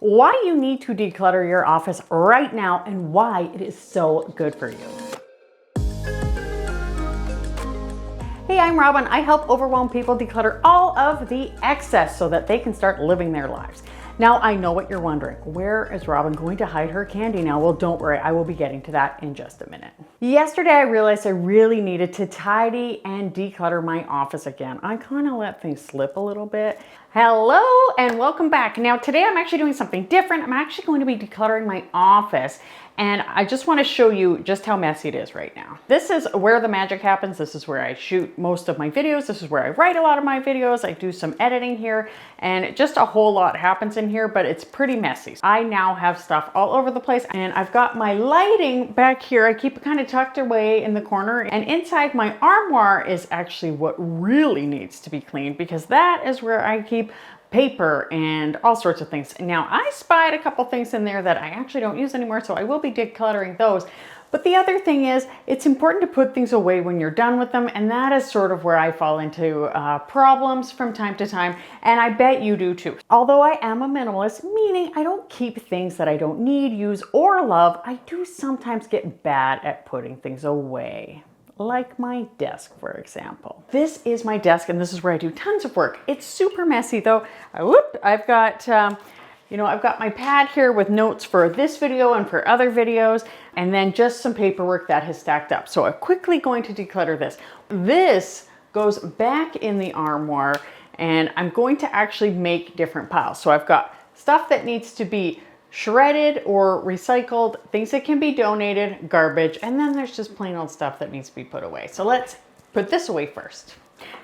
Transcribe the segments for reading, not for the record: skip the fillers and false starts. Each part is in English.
why you need to declutter your office right now and why it is so good for you. Hey, I'm Robyn. I help overwhelmed people declutter all of the excess so that they can start living their lives. Now, I know what you're wondering. Where is Robyn going to hide her candy now? Well, don't worry. I will be getting to that in just a minute. Yesterday, I realized I really needed to tidy and declutter my office again. I kind of let things slip a little bit. Hello and welcome back. Now, today I'm actually doing something different. I'm actually going to be decluttering my office. And I just want to show you just how messy it is right now. This is where the magic happens. This is where I shoot most of my videos. This is where I write a lot of my videos. I do some editing here and just a whole lot happens in here, but it's pretty messy. I now have stuff all over the place and I've got my lighting back here. I keep it kind of tucked away in the corner, and inside my armoire is actually what really needs to be cleaned because that is where I keep paper and all sorts of things. Now, I spied a couple things in there that I actually don't use anymore, so I will be decluttering those. But the other thing is, it's important to put things away when you're done with them, and that is sort of where I fall into problems from time to time, and I bet you do too. Although I am a minimalist, meaning I don't keep things that I don't need, use, or love, I do sometimes get bad at putting things away. Like my desk, for example. This is my desk and this is where I do tons of work. It's super messy though. I've got, I've got my pad here with notes for this video and for other videos, and then just some paperwork that has stacked up. So I'm quickly going to declutter this. This goes back in the armoire and I'm going to actually make different piles. So I've got stuff that needs to be shredded or recycled, things that can be donated, garbage, and then there's just plain old stuff that needs to be put away. So let's put this away first.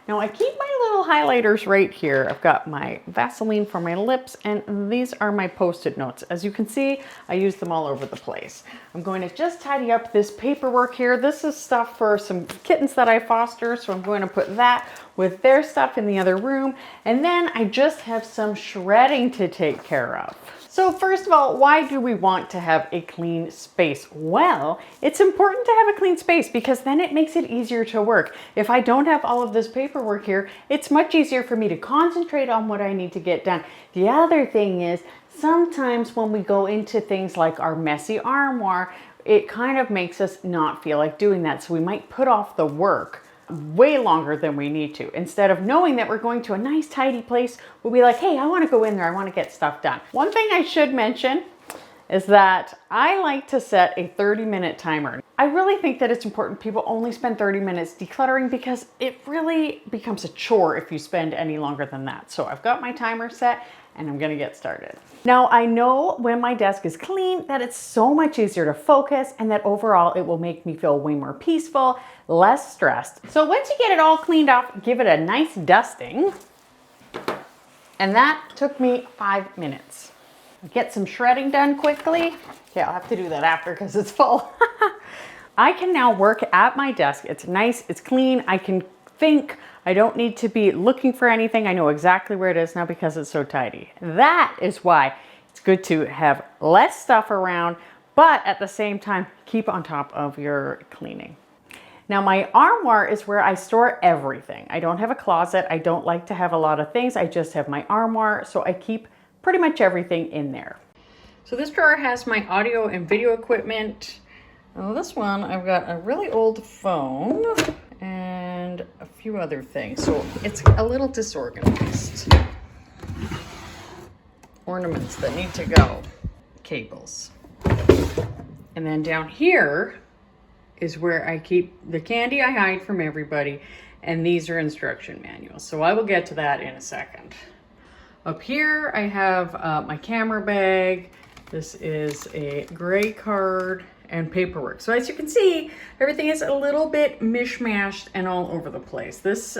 Now I keep my little highlighters right here. I've got my Vaseline for my lips, and these are my post-it notes. As you can see, I use them all over the place. I'm going to just tidy up this paperwork here. This is stuff for some kittens that I foster, so I'm going to put that with their stuff in the other room. And then I just have some shredding to take care of. So first of all, why do we want to have a clean space? Well, it's important to have a clean space because then it makes it easier to work. If I don't have all of this paperwork here, it's much easier for me to concentrate on what I need to get done. The other thing is, sometimes when we go into things like our messy armoire, it kind of makes us not feel like doing that. So we might put off the work way longer than we need to. Instead of knowing that we're going to a nice tidy place, we'll be like, hey, I want to go in there, I want to get stuff done. One thing I should mention is that I like to set a 30-minute timer. I really think that it's important people only spend 30 minutes decluttering because it really becomes a chore if you spend any longer than that. So I've got my timer set and I'm gonna get started. Now, I know when my desk is clean that it's so much easier to focus and that overall it will make me feel way more peaceful, less stressed. So once you get it all cleaned up, give it a nice dusting. And that took me 5 minutes. Get some shredding done quickly. Okay, I'll have to do that after because it's full. I can now work at my desk. It's nice, it's clean, I can think. I don't need to be looking for anything. I know exactly where it is now because it's so tidy. That is why it's good to have less stuff around, but at the same time, keep on top of your cleaning. Now, my armoire is where I store everything. I don't have a closet. I don't like to have a lot of things. I just have my armoire, so I keep pretty much everything in there. So this drawer has my audio and video equipment. Now this one, I've got a really old phone and a few other things. So it's a little disorganized. Ornaments that need to go. Cables. And then down here is where I keep the candy I hide from everybody. And these are instruction manuals. So I will get to that in a second. Up here, I have my camera bag. This is a gray card and paperwork. So as you can see, everything is a little bit mishmashed and all over the place. This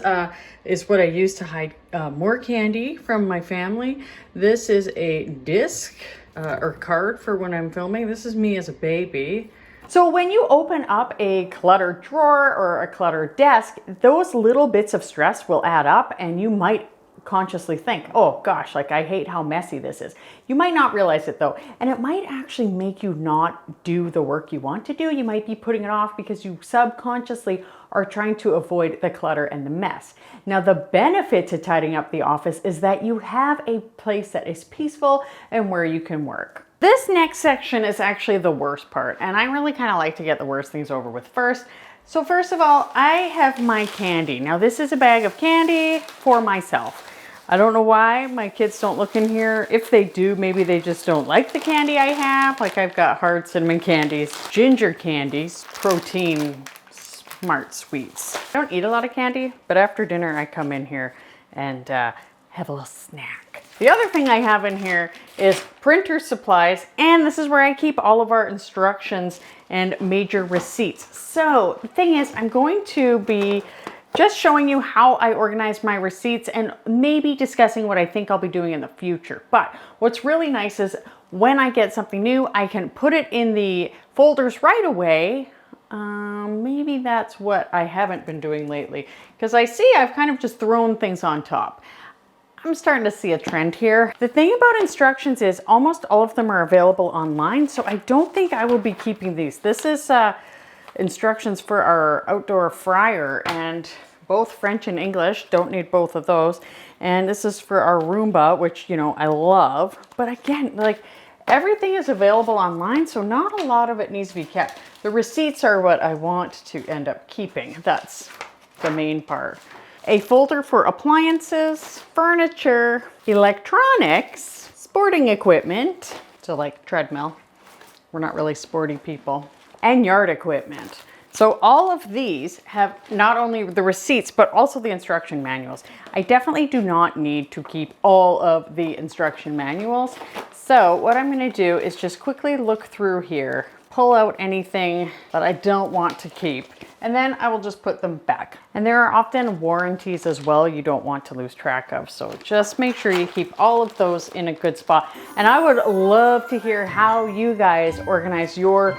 is what I use to hide more candy from my family. This is a disc or card for when I'm filming. This is me as a baby. So when you open up a cluttered drawer or a cluttered desk, those little bits of stress will add up and you might consciously think, oh gosh, like I hate how messy this is. You might not realize it though, and it might actually make you not do the work you want to do. You might be putting it off because you subconsciously are trying to avoid the clutter and the mess. Now, the benefit to tidying up the office is that you have a place that is peaceful and where you can work. This next section is actually the worst part, and I really kind of like to get the worst things over with first. So first of all, I have my candy. Now, this is a bag of candy for myself. I don't know why my kids don't look in here. If they do, maybe they just don't like the candy I have. Like I've got hard cinnamon candies, ginger candies, protein smart sweets. I don't eat a lot of candy, but after dinner I come in here and have a little snack. The other thing I have in here is printer supplies, and this is where I keep all of our instructions and major receipts. So the thing is, I'm going to be just showing you how I organize my receipts and maybe discussing what I think I'll be doing in the future. But what's really nice is when I get something new, I can put it in the folders right away. Maybe that's what I haven't been doing lately, because I see I've kind of just thrown things on top. I'm starting to see a trend here. The thing about instructions is almost all of them are available online, so I don't think I will be keeping these. This is instructions for our outdoor fryer, and both French and English, don't need both of those. And this is for our Roomba, which, you know, I love. But again, like everything is available online, so not a lot of it needs to be kept. The receipts are what I want to end up keeping. That's the main part. A folder for appliances, furniture, electronics, sporting equipment, so like treadmill. We're not really sporty people. And yard equipment. So all of these have not only the receipts, but also the instruction manuals. I definitely do not need to keep all of the instruction manuals. So what I'm going to do is just quickly look through here, pull out anything that I don't want to keep, and then I will just put them back. And there are often warranties as well you don't want to lose track of. So just make sure you keep all of those in a good spot. And I would love to hear how you guys organize your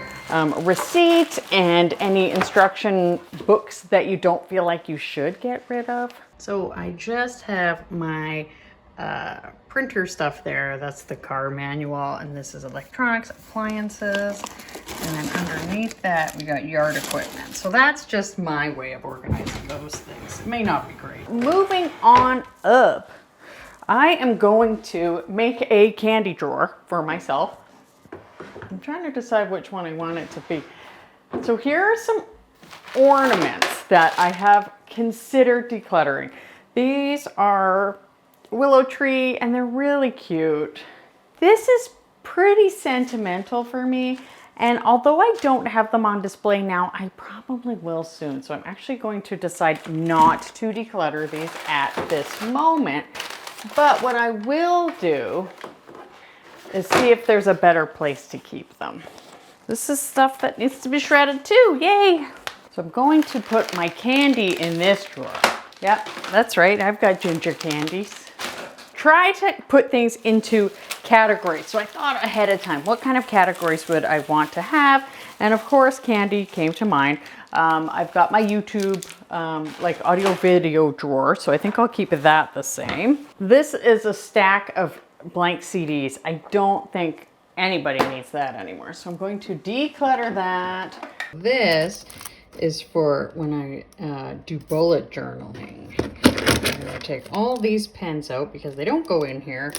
receipt and any instruction books that you don't feel like you should get rid of. So I just have my printer stuff there. That's the car manual, and this is electronics, appliances, and then underneath that we got yard equipment. So that's just my way of organizing those things. It may not be great. Moving on up, I am going to make a candy drawer for myself. I'm trying to decide which one I want it to be. So here are some ornaments that I have considered decluttering. These are willow tree, and they're really cute. This is pretty sentimental for me, and although I don't have them on display now, I probably will soon. So I'm actually going to decide not to declutter these at this moment. But what I will do is see if there's a better place to keep them. This is stuff that needs to be shredded too, yay! So I'm going to put my candy in this drawer. Yep, that's right, I've got ginger candies. Try to put things into categories. So I thought ahead of time, what kind of categories would I want to have? And of course, candy came to mind. I've got my YouTube, like audio video drawer. So I think I'll keep that the same. This is a stack of blank CDs. I don't think anybody needs that anymore. So I'm going to declutter that. This is for when I do bullet journaling. I'm going to take all these pens out because they don't go in here.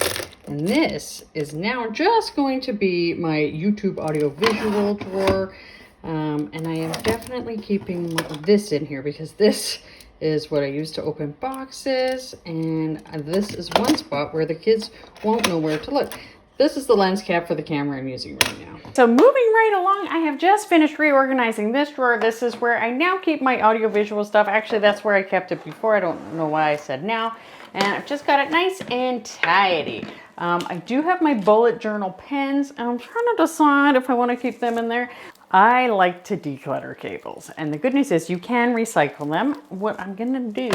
And this is now just going to be my YouTube audio visual drawer. And I am definitely keeping this in here because this is what I use to open boxes. And this is one spot where the kids won't know where to look. This is the lens cap for the camera I'm using right now. So moving right along, I have just finished reorganizing this drawer. This is where I now keep my audiovisual stuff. Actually, that's where I kept it before. I don't know why I said now. And I've just got it nice and tidy. I do have my bullet journal pens, and I'm trying to decide if I want to keep them in there. I like to declutter cables, and the good news is you can recycle them. What I'm gonna do,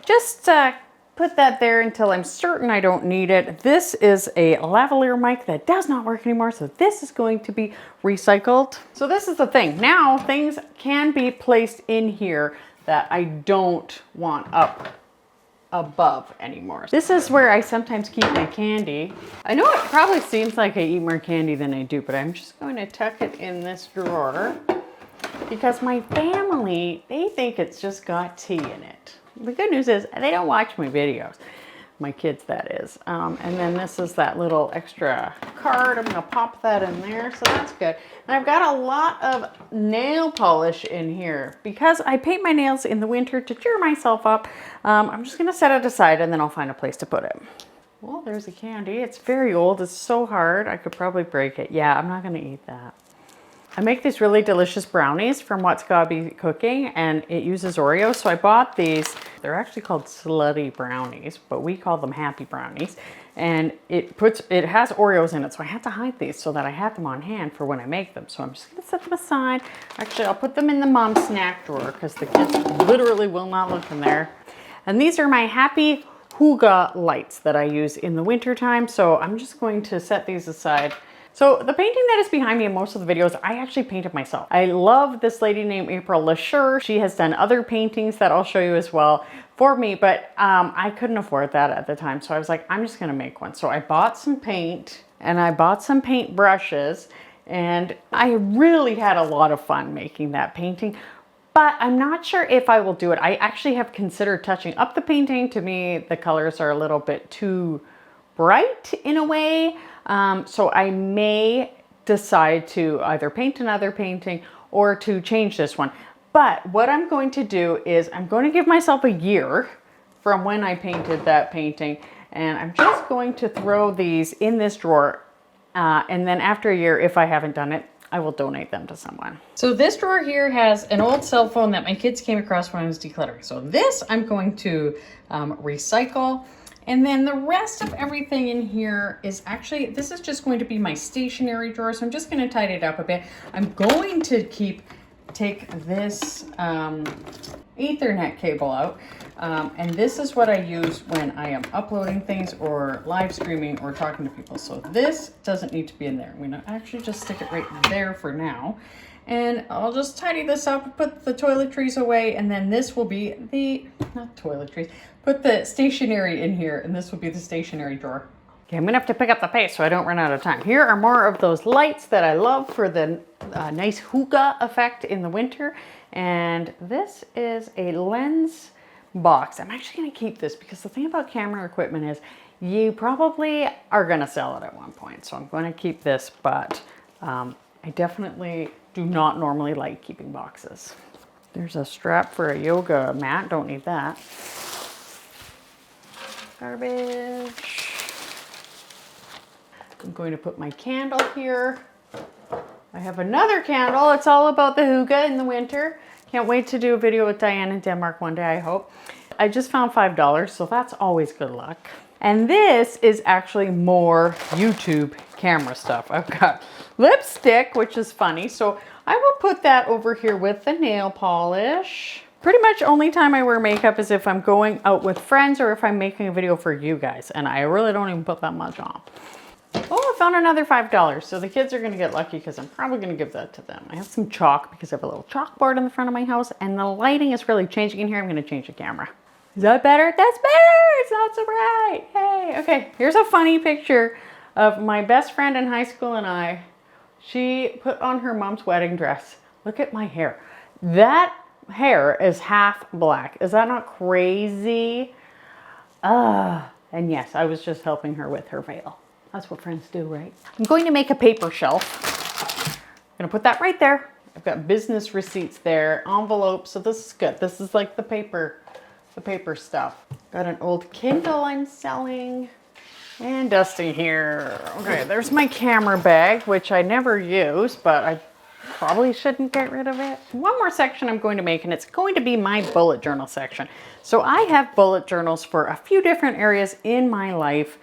just put that there until I'm certain I don't need it. This is a lavalier mic that does not work anymore, so this is going to be recycled. So this is the thing. Now things can be placed in here that I don't want up above anymore. This is where I sometimes keep my candy. I know it probably seems like I eat more candy than I do, but I'm just going to tuck it in this drawer. because my family, they think it's just got tea in it. The good news is they don't watch my videos. My kids, that is. And then this is that little extra card. I'm gonna pop that in there, so that's good. And I've got a lot of nail polish in here because I paint my nails in the winter to cheer myself up. I'm just gonna set it aside and then I'll find a place to put it. Well, there's a candy. It's very old. It's so hard. I could probably break it. Yeah, I'm not gonna eat that. I make these really delicious brownies from What's Gotta Be Cooking, and it uses Oreos. So I bought these. They're actually called slutty brownies, but we call them happy brownies. And it has Oreos in it, so I had to hide these so that I had them on hand for when I make them. So I'm just gonna set them aside. Actually, I'll put them in the mom snack drawer because the kids literally will not look in there. And these are my happy hygge lights that I use in the winter time. So I'm just going to set these aside. So the painting that is behind me in most of the videos, I actually painted myself. I love this lady named April Lacheur. She has done other paintings that I'll show you as well for me, but I couldn't afford that at the time. So I was like, I'm just gonna make one. So I bought some paint and I bought some paint brushes, and I really had a lot of fun making that painting. But I'm not sure if I will do it. I actually have considered touching up the painting. To me, the colors are a little bit too bright in a way. So I may decide to either paint another painting or to change this one. But what I'm going to do is I'm going to give myself a year from when I painted that painting. And I'm just going to throw these in this drawer. And then after a year, if I haven't done it, I will donate them to someone. So this drawer here has an old cell phone that my kids came across when I was decluttering. So this I'm going to recycle. And then the rest of everything in here is actually, this is just going to be my stationery drawer. So I'm just going to tidy it up a bit. I'm going to take this Ethernet cable out. And this is what I use when I am uploading things or live streaming or talking to people. So this doesn't need to be in there. I'm going to actually just stick it right there for now. And I'll just tidy this up, put the toiletries away, and then this will be the, not toiletries, put the stationery in here, and this will be the stationery drawer. Okay, I'm gonna have to pick up the pace so I don't run out of time. Here are more of those lights that I love for the nice hygge effect in the winter. And this is a lens box. I'm actually gonna keep this because the thing about camera equipment is you probably are gonna sell it at one point. So I'm gonna keep this, but I definitely do not normally like keeping boxes. There's a strap for a yoga mat. Don't need that. Garbage. I'm going to put my candle here. I have another candle. It's all about the hygge in the winter. Can't wait to do a video with Diane in Denmark one day, I hope. I just found $5, so that's always good luck. And this is actually more YouTube camera stuff. I've got lipstick, which is funny. So I will put that over here with the nail polish. Pretty much only time I wear makeup is if I'm going out with friends or if I'm making a video for you guys. And I really don't even put that much on. Oh, I found another $5. So the kids are gonna get lucky because I'm probably gonna give that to them. I have some chalk because I have a little chalkboard in the front of my house, and the lighting is really changing in here. I'm gonna change the camera. Is that better? That's better! It's not so bright! Hey! Okay, here's a funny picture of my best friend in high school and I. She put on her mom's wedding dress. Look at my hair. That hair is half black. Is that not crazy? And yes, I was just helping her with her veil. That's what friends do, right? I'm going to make a paper shelf. I'm gonna put that right there. I've got business receipts there, envelopes, so this is good. This is like the paper stuff. Got an old Kindle I'm selling. And dusting here. Okay, there's my camera bag, which I never use, but I probably shouldn't get rid of it. One more section I'm going to make, and it's going to be my bullet journal section. So I have bullet journals for a few different areas in my life.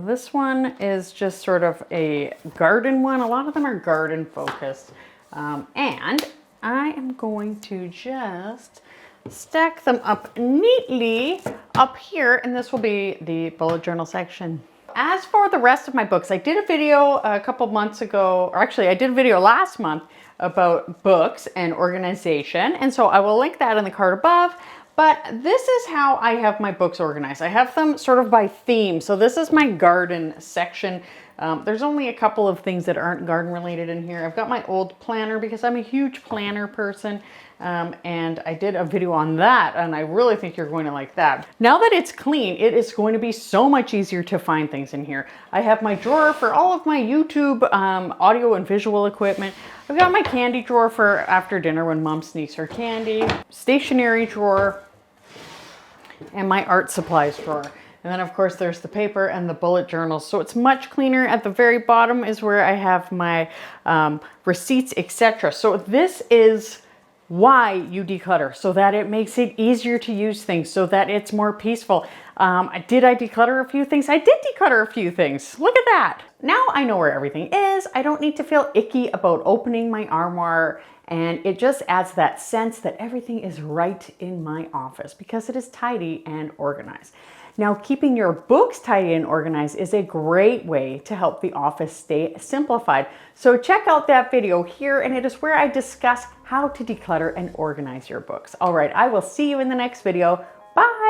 This one is just sort of a garden one. A lot of them are garden focused. And I am going to just stack them up neatly up here, and this will be the bullet journal section. As for the rest of my books, I did a video a couple months ago, or actually I did a video last month about books and organization, and so I will link that in the card above. But this is how I have my books organized. I have them sort of by theme. So this is my garden section. There's only a couple of things that aren't garden related in here. I've got my old planner because I'm a huge planner person. And I did a video on that, and I really think you're going to like that. Now that it's clean, it is going to be so much easier to find things in here. I have my drawer for all of my YouTube audio and visual equipment. I've got my candy drawer for after dinner when Mom sneaks her candy, stationery drawer, and my art supplies drawer. And then of course there's the paper and the bullet journals. So it's much cleaner. At the very bottom is where I have my receipts, etc. So this is why you declutter, so that it makes it easier to use things, so that it's more peaceful. Did I declutter a few things? I did declutter a few things. Look at that. Now I know where everything is. I don't need to feel icky about opening my armoire, and it just adds that sense that everything is right in my office because it is tidy and organized. Now, keeping your books tidy and organized is a great way to help the office stay simplified. So check out that video here, and it is where I discuss how to declutter and organize your books. All right, I will see you in the next video. Bye.